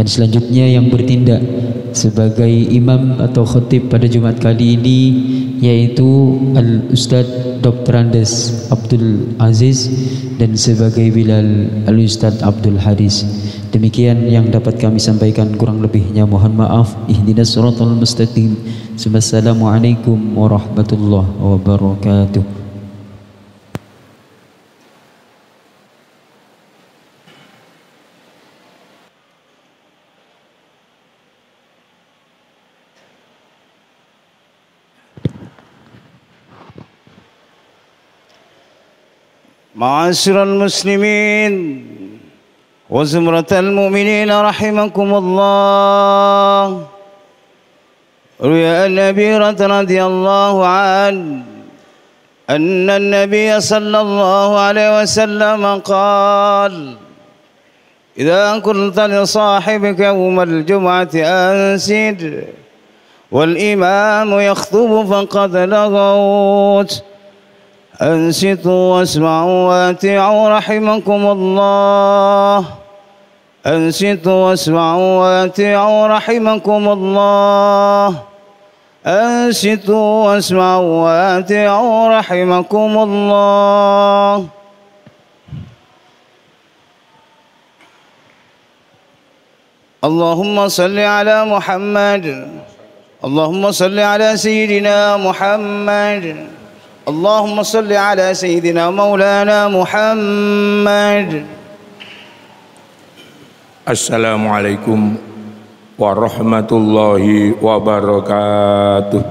Dan selanjutnya yang bertindak sebagai imam atau khatib pada Jumat kali ini yaitu Al-Ustadz Dr. Andes Abdul Aziz dan sebagai Bilal Al-Ustadz Abdul Haris. Demikian yang dapat kami sampaikan, kurang lebihnya mohon maaf. Ihdinas siratal mustaqim. Assalamualaikum warahmatullahi wabarakatuh. معاشر المسلمين وزمرة المؤمنين رحمكم الله. روي عن أبي هريرة رضي الله عنه أن النبي صلى الله عليه وسلم قال: إذا قلت لصاحبك يوم الجمعة أنصت والإمام يخطب فقد لغوت. أنصتوا واسمعوا وأطيعوا رحمكم الله. أنصتوا واسمعوا وأطيعوا رحمكم الله. أنصتوا واسمعوا وأطيعوا رحمكم الله. اللهم صل على محمد. اللهم صل على سيدنا محمد. اللهم صل على سيدنا مولانا محمد. Assalamualaikum warahmatullahi wabarakatuh.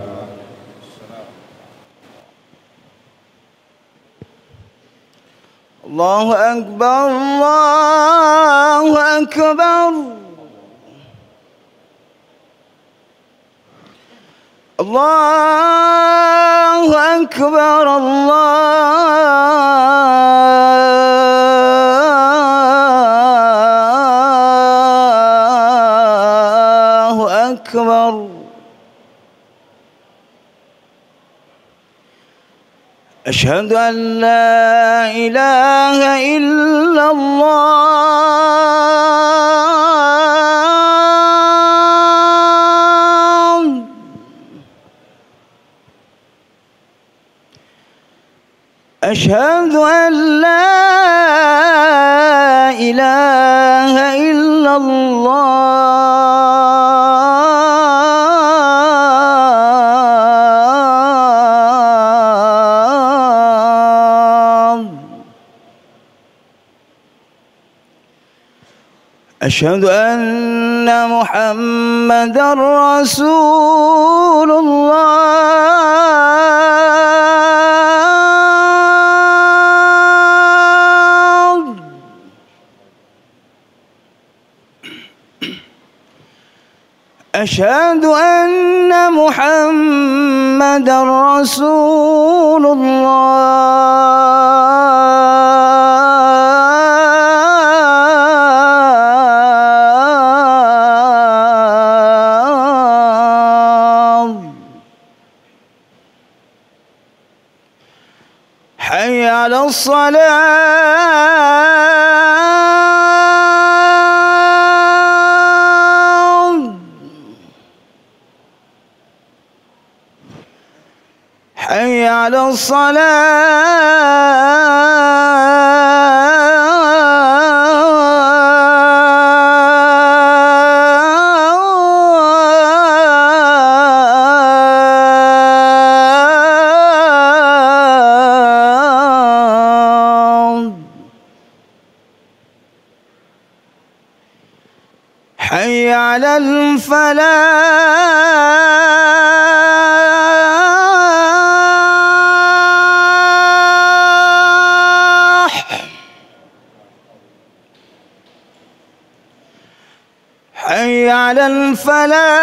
Allahu Akbar, Allahu Akbar. Allahu Akbar, Allahu Akbar. Asyhadu an la ilaha illallah. Asyhadu an la ilaha illallah. Asyhadu anna Muhammadar Rasulullah. Asyhadu anna Muhammadar Rasulullah. Hayya 'alas salah. Hayya 'alas salah. Hayya 'alal falah. Hayya 'alal falah.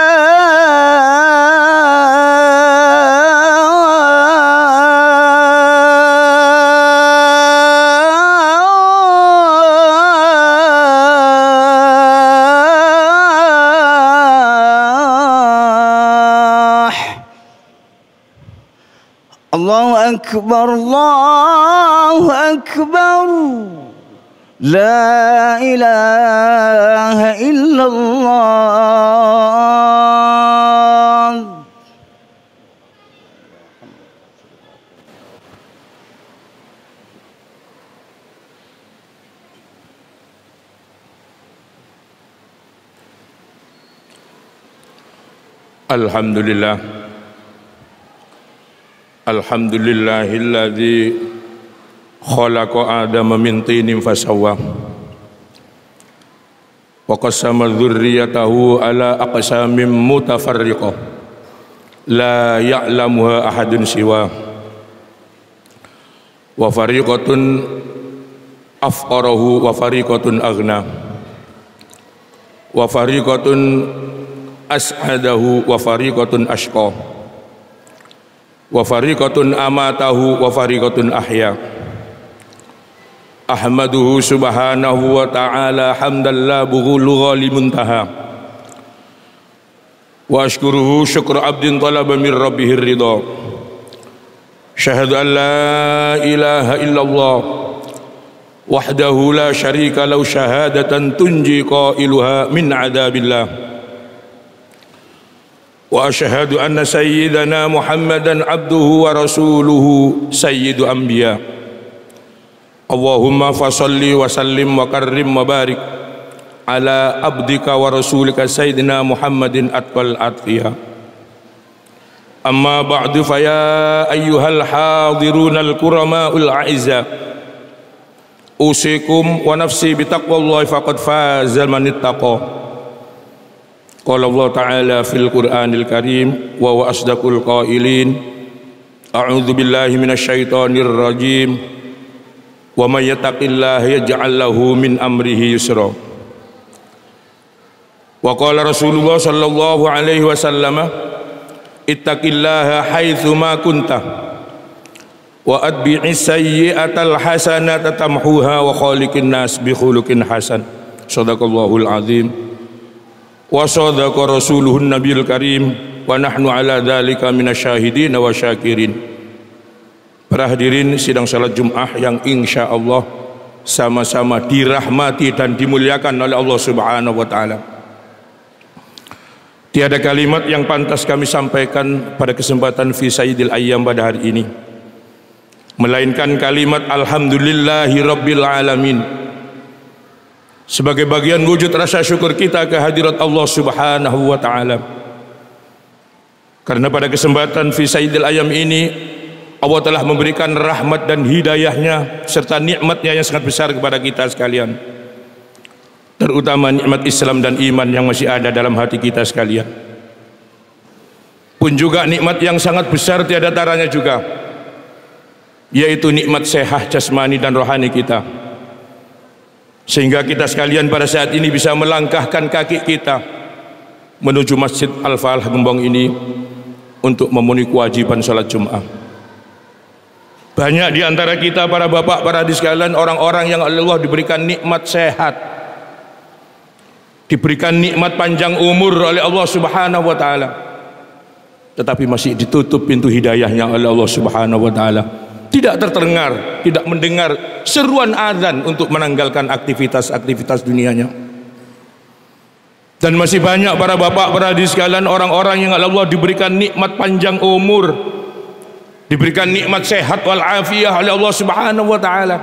Allahu Akbar, Allahu Akbar. لا إله إلا الله. Alhamdulillah. Alhamdulillahilladzi khalaqa Adama min tinin fasawwa wa qassama dzurriyyatahu ala aqsamin mutafarriqah la ya'lamuha ahadun siwa wa fariqatun afqarahu wa fariqatun aghna wa fariqatun as'adahu wa fariqatun ashqa wa fariqatun amatahu wa fariqatun ahya. Ahmaduhu subhanahu wa ta'ala hamdan la bughulugha limuntaha wa ashkuruhu syukra abdin talaba min rabbihir ridha. Syahadu an la ilaha illallah wahdahu la syarika lahu syahadatan tunji qailuha min adabillah. Wa asyhadu anna sayyidana Muhammadan abduhu wa rasuluhu sayyidu anbiya. Allahumma fasalli wa sallim wa karrim wa barik ala abdika wa rasulika sayyidina Muhammadin atqal atqiya. Amma ba'du fa ya ayyuhal hadiruna al-kurama'ul a'izza usikum wa nafsi bitaqwallahi faqad faza man ittaqa. Qala Allah Ta'ala fil Qur'anil Karim wa huwa asdaqul qailin. A'udzu billahi minasyaitonir rajim. Wa may yattaqillaha yaj'al lahu min amrihi yusra. Wa qala Rasulullah sallallahu alaihi wasallam ittaqillaha haitsu ma kunta wa atbi'is sayyi'atal hasanata tamhuha wa khaliqin nas bi khuluqin hasan. Shadaqallahul azim. Wa sadaqa rasuluhun nabiyul karim wa nahnu ala dzalika minasyahidin wa syakirin. Para hadirin sidang salat Jumat yang insya Allah sama-sama dirahmati dan dimuliakan oleh Allah Subhanahu wa taala. Tiada kalimat yang pantas kami sampaikan pada kesempatan fi sayyidil ayyam pada hari ini melainkan kalimat alhamdulillahi rabbil alamin. Sebagai bagian wujud rasa syukur kita kehadirat Allah Subhanahu wa ta'ala. Karena pada kesempatan fi sayyidil ayam ini Allah telah memberikan rahmat dan hidayahnya serta nikmatnya yang sangat besar kepada kita sekalian. Terutama nikmat Islam dan iman yang masih ada dalam hati kita sekalian. Pun juga nikmat yang sangat besar tiada taranya juga, yaitu nikmat sehat jasmani dan rohani kita. Sehingga kita sekalian pada saat ini bisa melangkahkan kaki kita menuju Masjid Al-Falah Gembong ini untuk memenuhi kewajiban salat Jumat. Banyak di antara kita para bapak, para hadirin sekalian, orang-orang yang Allah diberikan nikmat sehat, diberikan nikmat panjang umur oleh Allah Subhanahu wa taala, tetapi masih ditutup pintu hidayahnya oleh Allah Subhanahu wa taala. Tidak terdengar, tidak mendengar seruan azan untuk menanggalkan aktivitas-aktivitas dunianya. Dan masih banyak para bapak, para hadirin sekalian, orang-orang yang Allah diberikan nikmat panjang umur, diberikan nikmat sehat wal afiyah oleh Allah Subhanahu wa taala,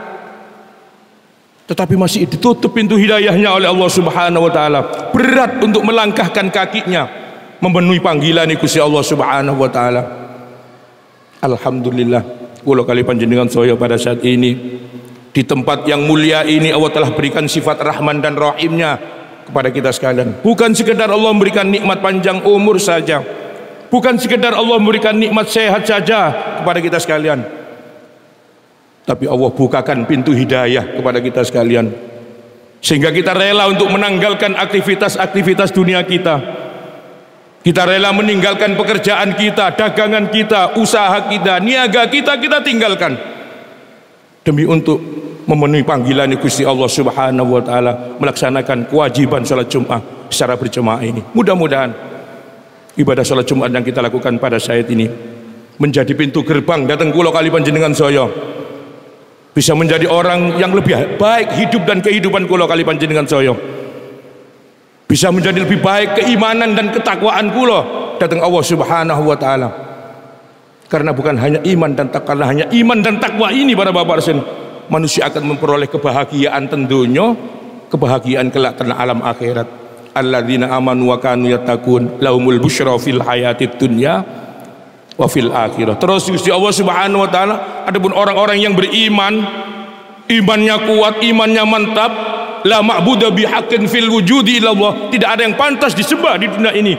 tetapi masih ditutup pintu hidayahnya oleh Allah Subhanahu wa taala. Berat untuk melangkahkan kakinya memenuhi panggilan Gusti Allah Subhanahu wa taala. Alhamdulillah, kula kali panjenengan saya pada saat ini di tempat yang mulia ini Allah telah berikan sifat Rahman dan Rahimnya kepada kita sekalian. Bukan sekedar Allah memberikan nikmat panjang umur saja, bukan sekedar Allah memberikan nikmat sehat saja kepada kita sekalian, tapi Allah bukakan pintu hidayah kepada kita sekalian, sehingga kita rela untuk menanggalkan aktivitas-aktivitas dunia kita. Kita rela meninggalkan pekerjaan kita, dagangan kita, usaha kita, niaga kita, kita tinggalkan demi untuk memenuhi panggilan Gusti Allah Subhanahu wa taala, melaksanakan kewajiban salat Jumat secara berjemaah ini. Mudah-mudahan ibadah salat Jumat yang kita lakukan pada saat ini menjadi pintu gerbang datang kula kali panjenengan saya bisa menjadi orang yang lebih baik hidup dan kehidupan kula kali panjenengan saya, bisa menjadi lebih baik keimanan dan ketakwaan kula datang Allah Subhanahu wa taala. Karena bukan hanya iman dan takwa, karena hanya iman dan takwa ini para bapak sekalian, manusia akan memperoleh kebahagiaan tentunya, kebahagiaan kelak dan alam akhirat. Alladzina amanu wa kanu yattaqun lahumul busyra fil hayatid dunya wa fil akhirah. Terus Gusti Allah Subhanahu wa taala, adapun orang-orang yang beriman, imannya kuat, imannya mantap, la ma'budu bihaqqin fil wujudi illallah, tidak ada yang pantas disembah di dunia ini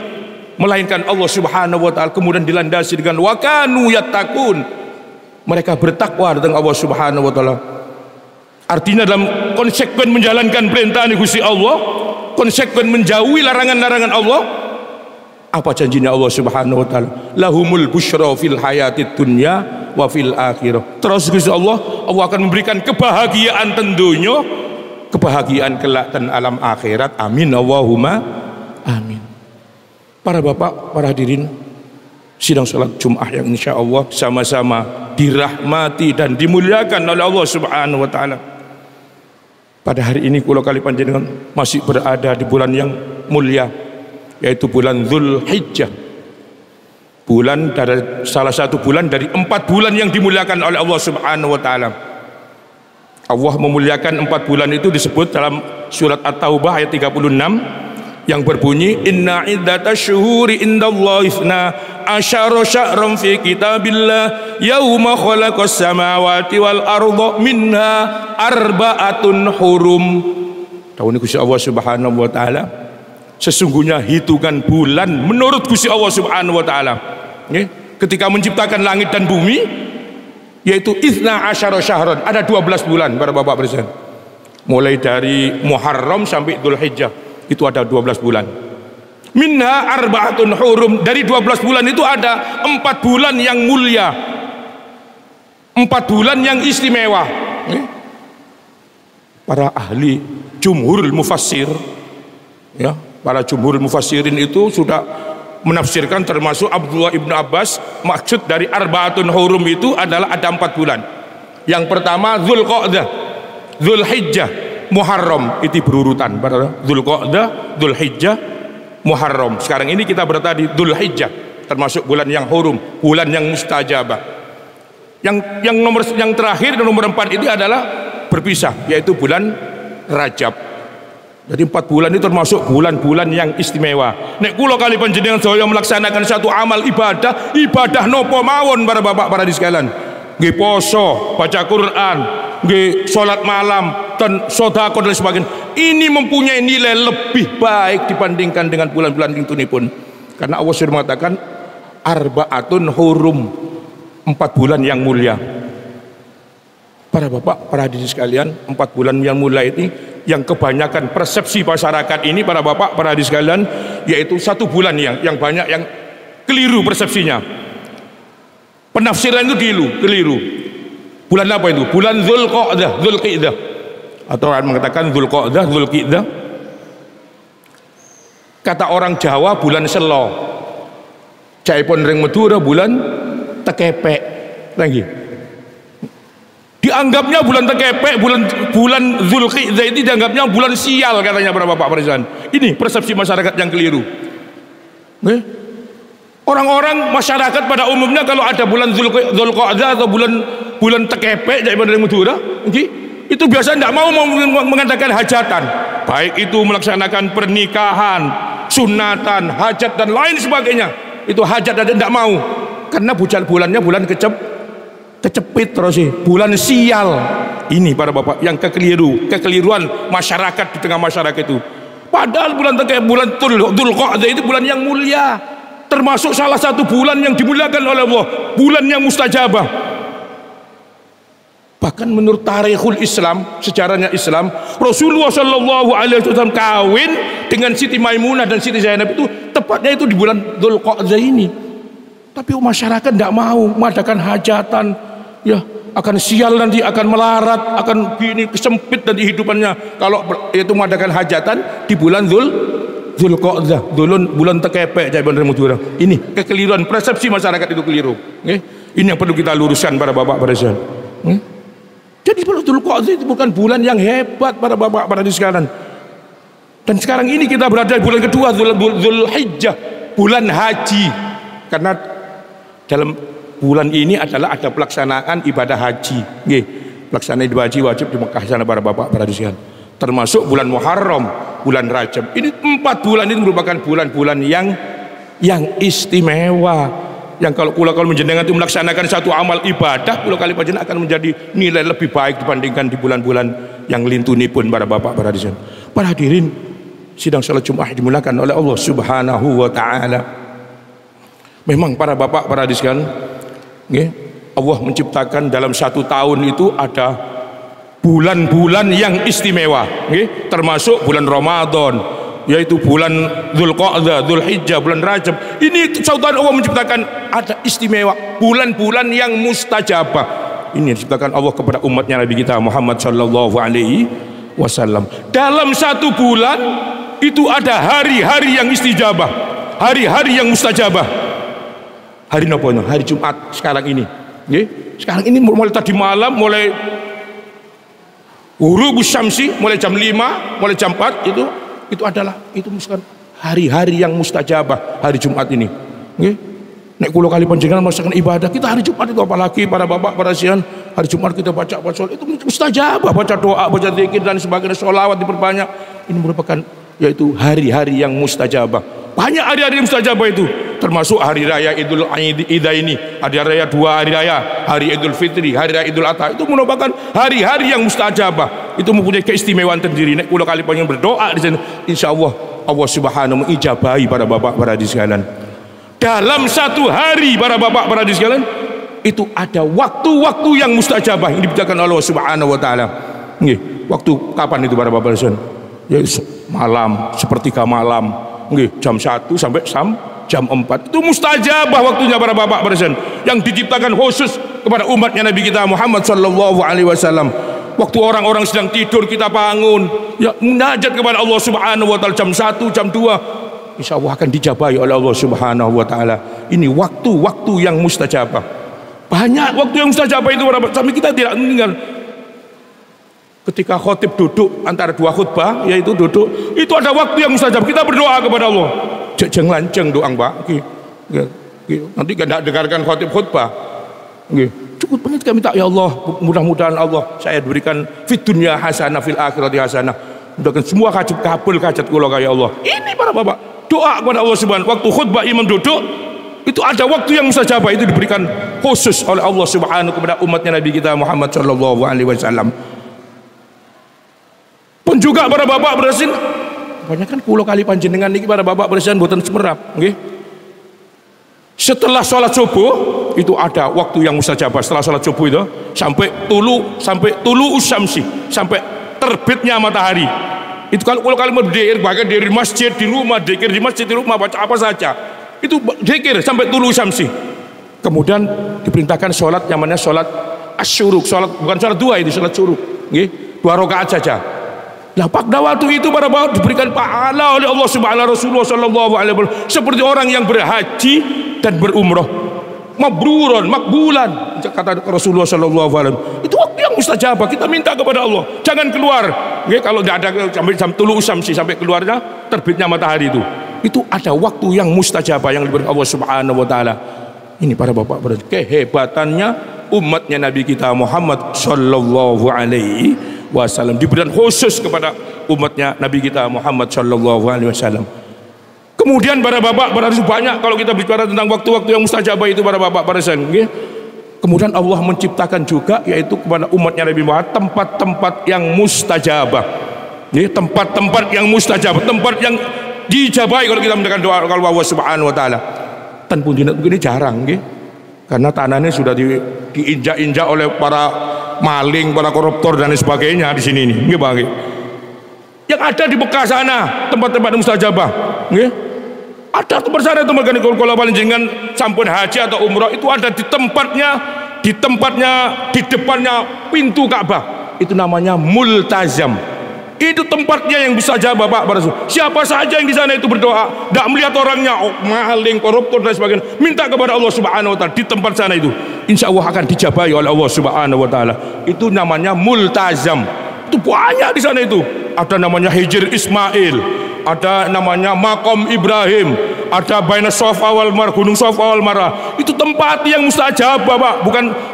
melainkan Allah Subhanahu wa taala. Kemudian dilandasi dengan wa kanu yattaqun, mereka bertakwa dengan Allah Subhanahu wa taala. Artinya dalam konsekuen menjalankan perintah Gusti Allah, konsekuen menjauhi larangan-larangan Allah, apa janjinya Allah Subhanahu wa taala? Lahumul busyra fil hayatid dunya wa fil akhirah. Terus Gusti Allah akan memberikan kebahagiaan tentunya, kebahagiaan kelak dan alam akhirat. Amin Allahumma amin. Para bapak, para hadirin sidang salat Jumat yang insya Allah sama-sama dirahmati dan dimuliakan oleh Allah Subhanahu wa taala. Pada hari ini kula kali panjenengan masih berada di bulan yang mulia, yaitu bulan Dzulhijjah. Bulan dari salah satu bulan dari 4 bulan yang dimuliakan oleh Allah Subhanahu wa taala. Allah memuliakan 4 bulan itu disebut dalam surat At-Taubah ayat 36 yang berbunyi inna iddatash syuhuri indallahi 12 syahran fi kitabillah yauma khalaqas samawati wal arda minha arba'atun hurum. Tahun ini Gusti Allah Subhanahu wa taala, sesungguhnya hitungan bulan menurut Gusti Allah Subhanahu wa taala ketika menciptakan langit dan bumi, yaitu 12 syahran, ada 12 bulan para bapak presiden. Mulai dari Muharram sampai Dzulhijjah itu ada 12 bulan. Minha arba'atun hurum, dari 12 bulan itu ada 4 bulan yang mulia, 4 bulan yang istimewa. Para ahli jumhurul mufassir, ya, para jumhurul mufassirin itu sudah menafsirkan, termasuk Abdullah ibnu Abbas, maksud dari arba'atun hurum itu adalah ada 4 bulan. Yang pertama Dzulqa'dah, Dzulhijjah, Muharram, itu berurutan. Dzulqa'dah, Dzulhijjah, Muharram. Sekarang ini kita berada di Dzulhijjah, termasuk bulan yang hurum, bulan yang mustajabah. Yang terakhir dan nomor 4 itu adalah berpisah, yaitu bulan Rajab. Jadi 4 bulan itu termasuk bulan-bulan yang istimewa. Nek kula kali panjenengan saya melaksanakan satu amal ibadah nopo mawon para bapak para sekalian, nggih poso, baca Quran, nggih salat malam dan sedekah dan sebagainya, ini mempunyai nilai lebih baik dibandingkan dengan bulan-bulan itu pun. Karena Allah sudah mengatakan arba'atun hurum, 4 bulan yang mulia. Para bapak, para hadirin sekalian, 4 bulan yang mulia ini yang kebanyakan persepsi masyarakat ini para bapak, para hadirin sekalian, yaitu 1 bulan yang banyak yang keliru persepsinya. Penafsiran itu keliru. Bulan apa itu? Bulan Dzulqa'dah, Dzulqi'dah. Atau orang mengatakan Dzulqa'dah, Dzulqi'dah. Kata orang Jawa bulan Selo. Caipun ring Madura bulan Tekepek. Lagi. Dianggapnya bulan Tekepek, bulan Dzulqi'dah itu dianggapnya bulan sial katanya para bapak presiden. Ini persepsi masyarakat yang keliru. Orang-orang masyarakat pada umumnya kalau ada bulan Dzulqa'dah atau bulan Tekepek dari Madura, itu biasanya tidak mau mengadakan hajatan, baik itu melaksanakan pernikahan, sunatan, hajat dan lain sebagainya. Itu hajat dan tidak mau, karena bulannya bulan kecepit terus sih, bulan sial. Ini para bapak yang kekeliruan masyarakat di tengah masyarakat itu. Padahal bulan Dzulqa'dah itu bulan yang mulia, termasuk salah satu bulan yang dimuliakan oleh Allah, bulan yang mustajabah. Bahkan menurut tarikhul Islam, sejarahnya Islam, Rasulullah Shallallahu Alaihi Wasallam kawin dengan Siti Maimunah dan Siti Zainab itu tepatnya itu di bulan Dzulqa'dah ini. Tapi masyarakat tidak mau mengadakan hajatan, ya akan sial nanti, akan melarat, akan gini kesempit dan kehidupannya kalau itu mengadakan hajatan di bulan Dzulqa'dah, bulan Tekepek dari Bandar Madura. Ini kekeliruan persepsi masyarakat itu keliru. Ini yang perlu kita luruskan para bapak para ibu. Jadi Dzulqa'dah itu bukan bulan yang hebat para bapak, para sekalian. Dan sekarang ini kita berada di bulan kedua, Dzulhijjah, bulan haji. Karena dalam bulan ini adalah ada pelaksanaan ibadah haji. Nggih, pelaksanaan ibadah haji wajib di Mekah sana para bapak, para sekalian. Termasuk bulan Muharram, bulan Rajab. Ini 4 bulan ini merupakan bulan-bulan yang istimewa. Yang kalau menjenengan itu melaksanakan satu amal ibadah, kula kali panjenengan akan menjadi nilai lebih baik dibandingkan di bulan-bulan yang lintuni pun para bapak, para hadirin. Para hadirin, sidang salat Jumat dimulakan oleh Allah Subhanahu wa taala. Memang para bapak, para hadirin, Allah menciptakan dalam satu tahun itu ada bulan-bulan yang istimewa, termasuk bulan Ramadan, yaitu bulan Dzulqa'dah, Dzulhijjah, bulan Rajab. Ini sautan Allah menciptakan ada istimewa, bulan-bulan yang mustajabah. Ini diciptakan Allah kepada umatnya Nabi kita Muhammad sallallahu alaihi wasallam. Dalam satu bulan itu ada hari-hari yang istijabah, hari-hari yang mustajabah. Hari nopo? Hari Jumat sekarang ini. Sekarang ini mulai tadi malam, mulai ghurubus syamsi, mulai jam 5, mulai jam 4 itu adalah misalkan hari-hari yang mustajabah, hari Jumat ini. Nek kula kali panjenengan melaksanakan ibadah kita hari Jumat itu, apalagi para bapak, para sian, hari Jumat kita baca itu mustajabah, baca doa, baca zikir dan sebagainya, sholawat diperbanyak. Ini merupakan yaitu hari-hari yang mustajabah. Banyak hari-hari yang mustajabah itu, termasuk hari raya Idul Adha ini, hari raya 2 hari raya, hari Idul Fitri, hari raya Idul Adha, itu merupakan hari-hari yang mustajabah. Itu mempunyai keistimewaan tersendiri. Nek kula kali panjenengan berdoa di sini, insyaallah Allah Subhanahu mengijabahi para bapak, para hadirin sekalian. Dalam satu hari para bapak, para hadirin sekalian, itu ada waktu-waktu yang mustajabah yang diberikan oleh Allah Subhanahu wa taala. Nggih, waktu kapan itu para bapak sekalian? Ya malam, sepertiga malam. Nggih, jam 1 sampai jam 4. Itu mustajabah waktunya para bapak, para sekalian, yang diciptakan khusus kepada umatnya Nabi kita Muhammad sallallahu alaihi wasallam. Waktu orang-orang sedang tidur kita bangun, ya munajat kepada Allah Subhanahu wa taala jam 1, jam 2, insyaallah akan dijabahi oleh Allah Subhanahu wa taala. Ini waktu-waktu yang mustajabah. Banyak waktu yang mustajabah itu sampai kita tidak meninggal. Ketika khotib duduk antara 2 khutbah, yaitu duduk, itu ada waktu yang mustajabah. Kita berdoa kepada Allah. Jeng lanceng doa, Mbak. Nanti tidak dengarkan khotib khutbah. Cukup banget kami minta, ya Allah, mudah-mudahan Allah saya berikan fid dunya hasanah, fil akhirati hasanah, mudah-mudahan semua kabul hajat kula ya Allah. Ini para bapak doa kepada Allah Subhanahu. Waktu khutbah imam duduk itu ada waktu yang mustajabah, itu diberikan khusus oleh Allah Subhanahu kepada umatnya Nabi kita Muhammad sallallahu alaihi wasallam. Pun juga para bapak berasin, banyak kan kula kali panjenengan niki para bapak berasin boten semerap, nggih. Setelah sholat subuh itu ada waktu yang mustajabah. Setelah sholat subuh itu sampai tulu usyamsi, sampai terbitnya matahari. Itu kalau kalimat dzikir, bahkan dari masjid, di rumah, dzikir di masjid, di rumah, baca apa saja, itu dzikir sampai tulu usyamsi. Kemudian diperintahkan sholat yang namanya sholat asyuruk, sholat bukan sholat 2, itu sholat syuruk, 2 rakaat saja. Nah, pada waktu itu para bapak diberikan pahala oleh Allah Subhanahu Rasulullah sallallahu alaihi wasallam seperti orang yang berhaji dan berumrah, mabruron, makbulan, kata Rasulullah sallallahu alaihi wasallam. Itu waktu yang mustajabah. Kita minta kepada Allah, jangan keluar. Kalau tidak ada sampai jam tulu usyamsi, sampai keluarnya terbitnya matahari itu ada waktu yang mustajabah yang diberikan Allah Subhanahu wa taala. Ini para bapak, kehebatannya umatnya Nabi kita Muhammad sallallahu alaihi wasallam, diberikan khusus kepada umatnya Nabi kita Muhammad sallallahu alaihi wasallam. Kemudian para bapak, para banyak kalau kita bicara tentang waktu-waktu yang mustajabah itu para bapak, para sen, kemudian Allah menciptakan juga yaitu kepada umatnya Nabi Muhammad tempat-tempat yang mustajabah, tempat-tempat yang mustajabah, tempat yang dijabahi kalau kita mendengarkan doa kalau Allah Subhanahu wa taala. Tan pun ini jarang, karena tanahnya sudah diinjak-injak oleh para maling, para koruptor dan sebagainya di sini nih, yang ada di Mekah sana tempat-tempat mustajabah, ada tempat sana tempat kalau panjenengan sampun haji atau umrah itu ada di tempatnya di depannya pintu Ka'bah, itu namanya multazam. Itu tempatnya yang mustajabah, Pak. Siapa saja yang di sana itu berdoa, tidak melihat orangnya, maling, koruptor dan sebagainya, minta kepada Allah Subhanahu wa taala di tempat sana itu, insya Allah akan dijabahi oleh Allah Subhanahu wa taala. Itu namanya multazam. Itu banyak di sana itu. Ada namanya Hijr Ismail, ada namanya Maqam Ibrahim, ada Baina Safa wal Marwah, Gunung Safa wal Marwah. Itu tempat yang mustajabah, Pak.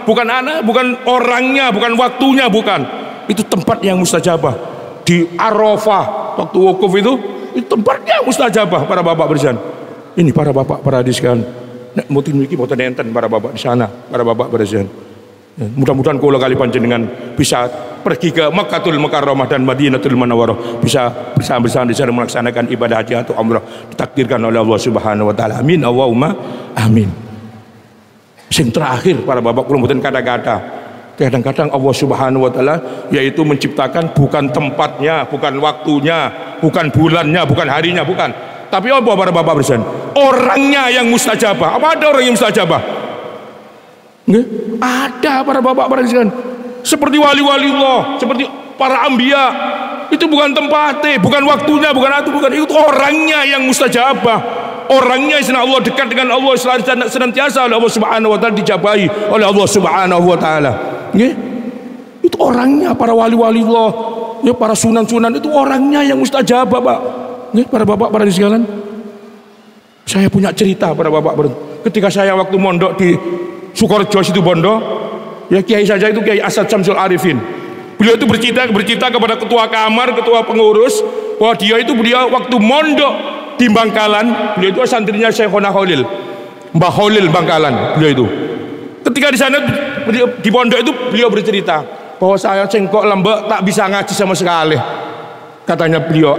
Bukan orangnya, bukan waktunya, bukan. Itu tempat yang mustajabah. Di Arafah waktu wukuf itu tempatnya mustajabah para bapak berjan. Ini para bapak para hadis kan. Nek mungkin mriki mboten enten para bapak di sana, para bapak berjan. Mudah-mudahan kula kali panjenengan bisa pergi ke Makkahul Mukarramah dan Madinatul Munawwarah, bisa bersama-sama di sana melaksanakan ibadah haji atau umrah ditakdirkan oleh Allah Subhanahu wa taala. Amin Allahumma amin. Sing terakhir para bapak kula mboten kata-kata. Kadang-kadang Allah Subhanahu wa taala yaitu menciptakan bukan tempatnya, bukan waktunya, bukan bulannya, bukan harinya, bukan. Tapi apa para bapak bersan? Orangnya yang mustajabah. Apa ada orang yang mustajabah? Nggih? Ada para bapak bersan. Seperti wali-wali Allah, seperti para anbiya. Itu bukan tempatnya, bukan waktunya, bukan itu orangnya yang mustajabah. Orangnya yang Allah dekat dengan Allah senantiasa oleh Allah Subhanahu wa taala dijabahi oleh Allah Subhanahu wa taala. Nggih. Itu orangnya para wali-wali Allah, ya para sunan-sunan itu orangnya yang mustajabah, Pak. Nggih, para bapak para sekalian. Saya punya cerita para bapak. Ketika saya waktu mondok di Sukorejo situ Bondo, ya kiai saja itu Kiai Asad Syamsul Arifin. Beliau itu bercerita kepada ketua kamar, ketua pengurus bahwa beliau waktu mondok di Bangkalan, beliau itu santrinya Syekhona Khalil, Mbah Khalil Bangkalan, beliau itu. Ketika di sana di pondok itu beliau bercerita bahwa saya cengkok lembek tak bisa ngaji sama sekali. Katanya beliau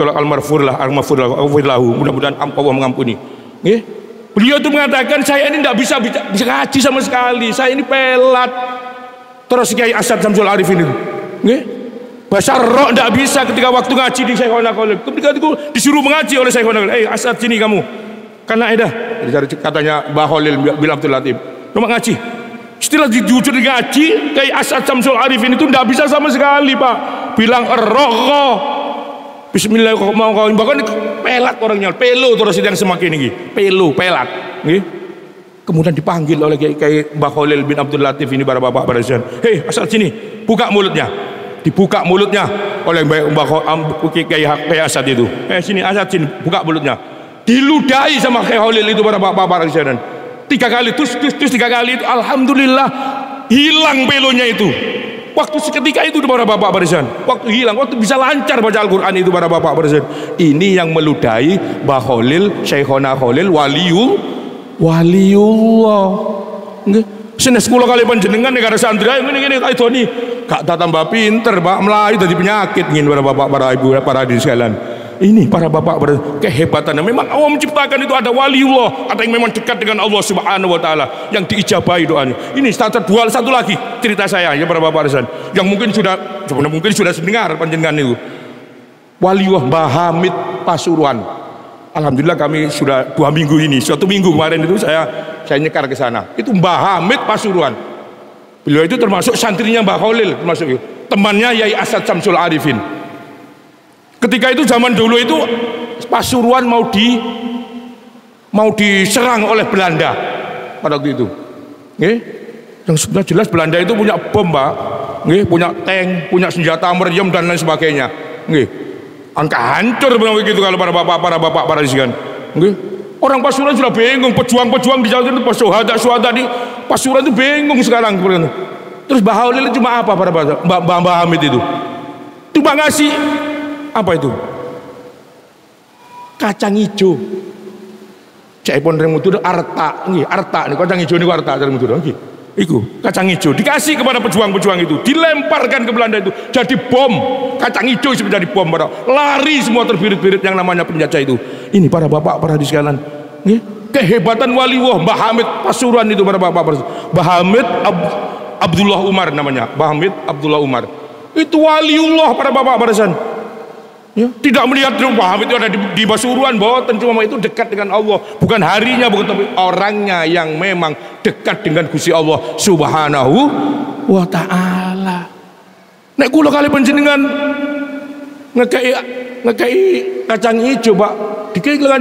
almarfur lahu, mudah-mudahan Allah mengampuni. Nggih. Beliau itu mengatakan saya ini tidak bisa ngaji sama sekali. Saya ini pelat. Terus Kiai Asad Syamsul Arifin itu, nggih. Bahasa roh tidak bisa ketika waktu ngaji di Syekhona Khalil. Ketika itu disuruh mengaji oleh Syekhona Khalil. Asad sini kamu. Karena katanya Mbah Khalil bin Abdul Latif. Cuma ngaji. Setelah dijujur ngaji, Kiai Asad Syamsul Arifin itu tidak bisa sama sekali, Pak. Bilang roh. Bismillahirrahmanirrahim. Bahkan pelat orangnya, pelo terus yang semakin tinggi. Pelat, nggih. Kemudian dipanggil oleh Kiai Mbah Khalil bin Abdul Latif ini para bapak para sekalian. Hei Asad sini, buka mulutnya. Dibuka mulutnya oleh Kiai Asad itu. Sini Asad sini, buka mulutnya. Diludahi sama Kiai Khalil itu para bapak para sekalian. 3 kali, terus 3 kali itu alhamdulillah hilang pelonya itu. Waktu seketika itu para bapak barisan, waktu hilang, waktu bisa lancar baca Al-Quran itu para bapak barisan. Ini yang meludahi Mbah Khalil, Syekhona Khalil, waliullah. Senes 10 kali panjenengan negara santri ngene kayak Doni, gak tambah pinter, Pak, melayu dari penyakit ngin para bapak, para ibu, para hadirin sekalian. Ini para bapak kehebatan. Memang Allah menciptakan itu ada waliullah, ada yang memang dekat dengan Allah Subhanahu wa taala, yang diijabahi doanya. Ini satu lagi cerita saya ya para bapak Rizan, yang mungkin sudah mendengar panjenengan itu. Waliullah Mbah Hamid Pasuruan. Alhamdulillah kami sudah 2 minggu ini, 1 minggu kemarin itu saya nyekar ke sana. Itu Mbah Hamid Pasuruan. Beliau itu termasuk santrinya Mbah Khalil, termasuk temannya Yai Asad Syamsul Arifin. Ketika itu zaman dulu itu Pasuruan mau diserang oleh Belanda pada waktu itu. Nggih. Yang sudah jelas Belanda itu punya bom, Pak. Nggih, punya tank, punya senjata meriam dan lain sebagainya. Nggih. Angka hancur begitu kalau para bapak para isikan. Nggih. Orang Pasuruan sudah bingung, pejuang-pejuang di Jawa Timur, syuhada di Pasuruan itu bingung sekarang. Terus Mbah Khalil cuma apa para bapak? Mbah Hamid itu cuma ngasih apa itu? Kacang hijau. Cek pon remutur arta, nggih, arta nih kacang hijau niku arta remutur nggih. Iku kacang hijau dikasih kepada pejuang-pejuang itu, dilemparkan ke Belanda itu jadi bom. Kacang hijau itu menjadi bom, lari semua terbirit-birit yang namanya penjajah itu. Ini para bapak para hadirin sekalian, nggih, kehebatan waliullah Mbah Hamid Pasuruan itu para bapak. Mbah Hamid Abdullah Umar namanya, Mbah Hamid Abdullah Umar. Itu waliullah para bapak para hadirin. Ya, tidak melihat Mbah Hamid itu ada di Pasuruan, boten, cuma itu dekat dengan Allah, bukan harinya, bukan, tapi orangnya yang memang dekat dengan Gusti Allah Subhanahu wa taala. Nek kula kali panjenengan ngekei kacang hijau Pak, dikei juga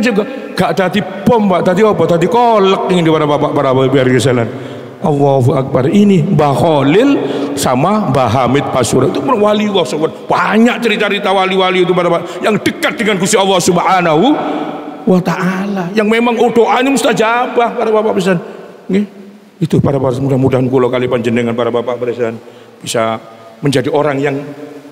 gak tadi bom Pak, tadi apa? Tadi kolek ini para bapak para biar kesalan. Allahu Akbar. Ini Mbah Khalil sama Mbah Hamid Pasuruan itu wali Allah SWT. Banyak cerita-cerita wali-wali itu para bapak yang dekat dengan Gusti Allah Subhanahu wa Ta'ala, yang memang doanya mustajabah para bapak pisan. Nggih. Itu para bapak, mudah-mudahan kula kali panjenengan para bapak pisan bisa menjadi orang yang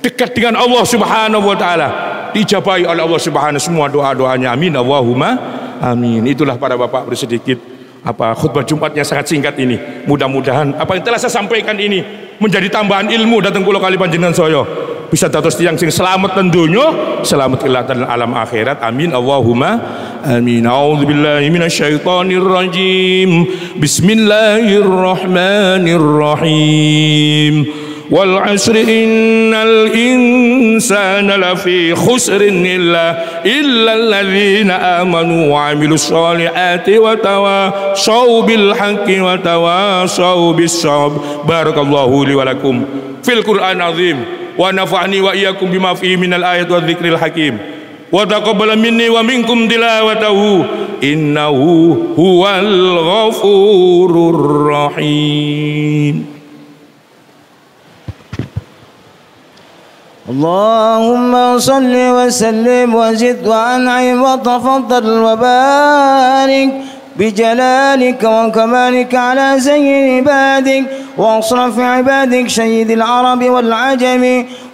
dekat dengan Allah Subhanahu wa Ta'ala, dijabahi oleh Allah Subhanahu semua doa-doanya. Amin Allahumma amin. Itulah para bapak bersedikit khutbah Jumatnya sangat singkat ini. Mudah-mudahan apa yang telah saya sampaikan ini menjadi tambahan ilmu datang kula kali panjenengan saya bisa dados tiyang sing selamat ten donya, selamat kelihatan alam akhirat. Amin Allahumma amin. A'udzubillahi minasyaitonir rajim. Bismillahirrahmanirrahim. Wal 'asri innal insana lafi khusrin illa alladzina amanu wa 'amilus solihati wa tawasaw bil haqqi wa tawasaw bis sabr. Barakallahu li wa lakum fil Qur'an azim wa nafa'ni wa iyyakum bima fihi minal ayati wadh dzikril hakim wa taqabbala minni wa minkum tilawatahu innahu huwal ghafurur rahim. اللهم صل وسلم وزد وأنعم وتفضل وبارك بجلالك وكمالك على سيد عبادك وأصرف عبادك سيد العرب والعجم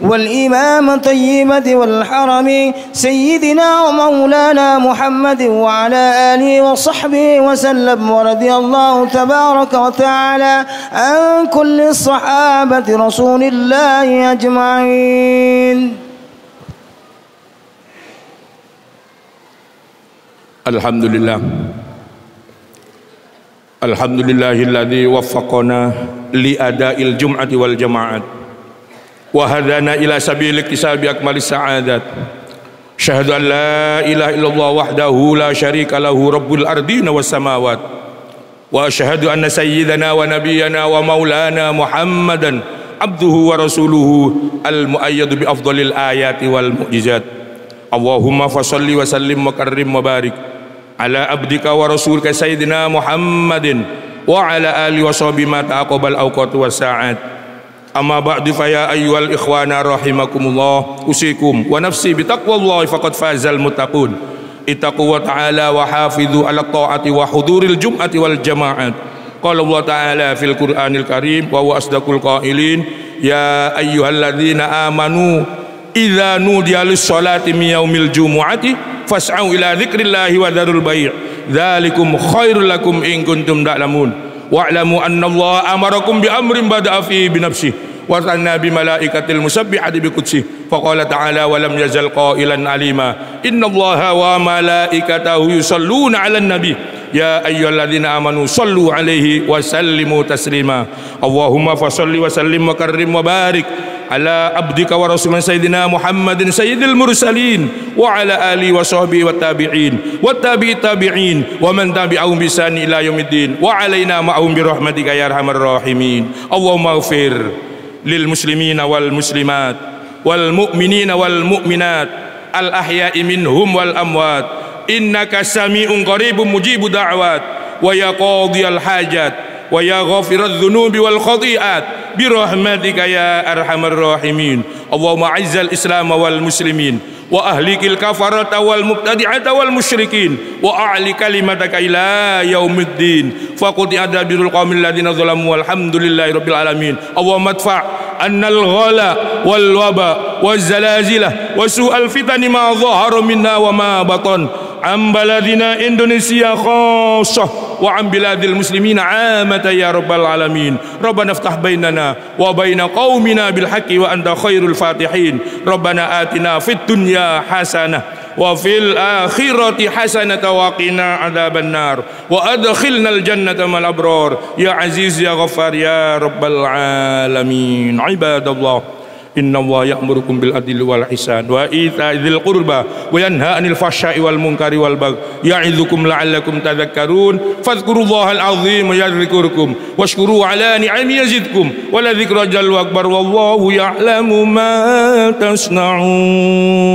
والإمام الطيبة والحرم سيدنا ومولانا محمد وعلى آله وصحبه وسلم. ورضي الله تبارك وتعالى عن كل الصحابة رسول الله أجمعين. الحمد لله. Alhamdulillahilladzi waffaqana li ada'il jum'ati wal jama'at wa hadana ila sabili iktisabi akmalis sa'adat. Syahadu an la ilaha illallah wahdahu la syarika lahu rabbul ardina was samawat wa asyhadu anna sayyidana wa nabiyyana wa maulana Muhammadan abduhu wa rasuluhu al muayyadu bi afdhalil ayati wal mu'jizat. Allahumma fashalli wa sallim wa karrim wa barik ala abdika wa rasulika sayyidina Muhammadin wa ala alihi wa sahbihi ma taqabbal awqatu was sa'at. Amma ba'du fa ya ayyuhal ikhwana rahimakumullah, usikum wa nafsi bi taqwallahi faqad fazal muttaqun. Ittaqu wa ta'ala wa hafidhu ala ta'ati wa huduril jum'ati wal jama'at. Qala Allah ta'ala fil Qur'anil Karim wa huwa asdaqul qailin ya ayyuhalladzina amanu idza nudiya lis-sholati min yaumil jumu'ati fas'au ila dzikrillahi wa dzarul bai' dzalikum khairul lakum in kuntum ta'lamun wa'lamu annallaha amarakum bi amrin bada'a fi bi nafsihi wa sanna bi malaikatil musabbihati bi qudsihi faqala ta'ala wa lam yazal qailan alima innallaha wa malaikatahu yusalluna 'alan nabi ya ayyuhalladzina amanu sallu 'alaihi wa sallimu taslima. Allahumma fashalli wa sallim wa karrim wa barik ala abdika wa rasulina sayyidina Muhammadin sayyidil mursalin wa ala alihi wa sahbihi wa tabi'in wa tabi'it tabi'in wa man tabi'ahum bi ihsan ila yaumiddin wa alaina ma'hum bi rahmatika ya arhamar rahimin. Allahumma ighfir lil muslimina wal muslimat wal mu'minina wal mu'minat al ahya'i minhum wal amwat innaka sami'un qaribun mujibud da'wat wa ya qadhiyal hajat wa ya ghafiradz dzunubi wal khati'at bi rahmatika ya arhamar rahimin. Allahumma izzal islam wal muslimin wa ahlikil kafarata wal mubtadi'ata wal musyrikin wa a'li kalimataka ila yaumiddin faqudi adabirul qaumil ladzina zalamu walhamdulillahi rabbil alamin. Allahumma adfa' annal ghala wal waba waz zalazilah wa su'al fitani ma dhahara minna wa ma batan am baladina Indonesia khassah wa am biladil muslimina amata ya rabbal alamin. Rabbana iftah bainana wa baina qaumina bil haqqi wa anta khairul fatihin. Rabbana atina fid dunya hasanah wa fil akhirati hasanah wa qina adzaban nar wa adkhilnal jannata mal abrar ya aziz ya ghaffar ya rabbal alamin. Ibadallah Innallaha ya'murukum bil adli wal ihsan wa ita'i dzil qurba wa yanha 'anil fahsya'i wal munkari wal baghi ya'idzukum la'allakum tadhakkarun fadhkurullahal 'azim yadhkurkum washkuru 'ala ni'ami yazidkum wa la dzikra jallu akbar wallahu ya'lamu ma tasna'un.